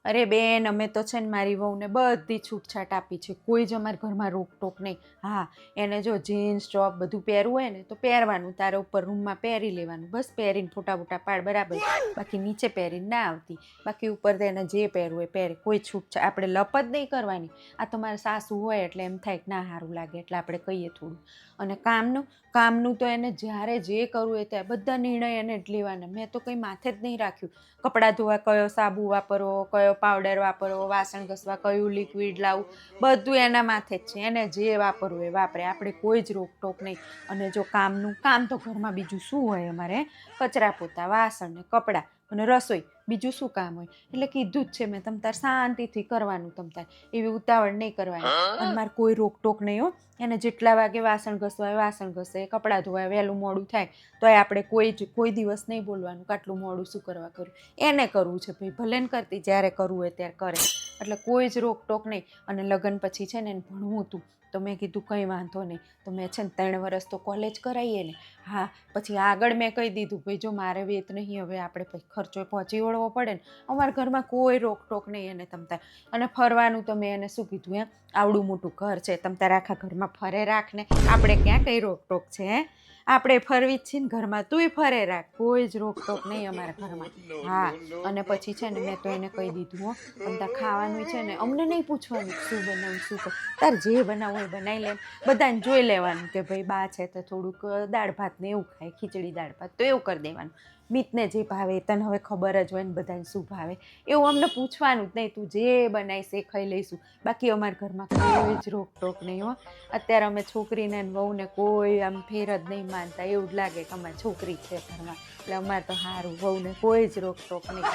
અરે બેન, અમે તો છે ને મારી વહુને બધી છૂટછાટ આપી છે. કોઈ જ અમારા ઘરમાં રોકટોક નહીં. હા, એને જો જીન્સ ટોપ બધું પહેરવું હોય ને તો પહેરવાનું, તારે ઉપર રૂમમાં પહેરી લેવાનું, બસ પહેરીને ફોટા ફોટા પાડ બરાબર. બાકી નીચે પહેરીને ના આવતી. બાકી ઉપર એને જે પહેરવું હોય પહેરે, કોઈ છૂટછાટ આપણે લપ જ નહીં કરવાની. આ તો મારા સાસુ હોય એટલે એમ થાય કે ના સારું લાગે એટલે આપણે કહીએ થોડું. અને કામનું તો એને જ્યારે જે કરવું હોય ત્યાં બધા નિર્ણય એને જ લેવાના. મેં તો કંઈ માથે જ નહીં રાખ્યું. કપડાં ધોવા કયો સાબુ વાપરવો, કયો પાવડર વાપરવો, વાસણ ઘસવા કયું લિક્વિડ લાવવું, બધું એના માથે જ છે. એને જે વાપરવું એ વાપરે, આપણે કોઈ જ રોકટોક નહીં. અને જો કામ તો ઘરમાં બીજું શું હોય અમારે? કચરા પોતા, વાસણ ને કપડાં અને રસોઈ, બીજું શું કામ હોય? એટલે કીધું જ છે મેં, તમ તાર શાંતિથી કરવાનું, તમ તાર એવી ઉતાવળ નહીં કરવાની. અને મારે કોઈ રોકટોક નહીં હો. એને જેટલા વાગે વાસણ ઘસવા હોય વાસણ ઘસે, કપડાં ધોવાય, વહેલું મોડું થાય તોય આપણે કોઈ દિવસ નહીં બોલવાનું કે આટલું મોડું શું કરવા કર્યું. એને કરવું છે ભાઈ, ભલે ને કરતી, જ્યારે કરવું હોય ત્યારે કરે. એટલે કોઈ જ રોકટોક નહીં. અને લગ્ન પછી છે ને એને ભણવું હતું તો મેં કીધું કંઈ વાંધો નહીં. તો મેં છે ને 3 વર્ષ તો કોલેજ કરાવીએ ને. હા, પછી આગળ મેં કહી દીધું ભાઈ જો મારે વેત નહીં, હવે આપણે પછી ખર્ચો પહોંચી વળવો પડે ને. અમારા ઘરમાં કોઈ રોકટોક નહીં એને તમતાર. અને ફરવાનું તો મેં એને શું કીધું, આવડું મોટું ઘર છે, તમતાર આખા ઘરમાં ફરે રાખને. આપણે ક્યાં કંઈ રોકટોક છે? આપણે ફરવી જ છીએ ને ઘરમાં, તુંય ફરે રાખ, કોઈ જ રોકટોક નહીં અમારા ઘરમાં. હા, અને પછી છે ને મેં તો એને કહી દીધું હો, તમતાર ખાવાનું છે ને અમને નહીં પૂછવાનું શું બનાવું શું કર, તાર જે બનાવવું એ બનાવી લે. બધાને જોઈ લેવાનું કે ભાઈ બા છે તો થોડુંક દાળ ભાત ને એવું ખાય, ખીચડી દાળ ભાત તો એવું કરી દેવાનું. મીતને જે ભાવે, તને હવે ખબર જ હોય ને બધાને શું ભાવે, એવું અમને પૂછવાનું જ નહીં. તું જે બનાવીશ એ ખાઈ લઈશું. બાકી અમારા ઘરમાં કોઈ જ રોકટોક નહીં હો. અત્યારે અમે છોકરીને વહુને કોઈ આમ ફેર જ નહીં માનતા. એવું જ લાગે કે અમારી છોકરી છે ઘરમાં. એટલે અમારે તો સારું, વહુને કોઈ જ રોકટોક નહીં.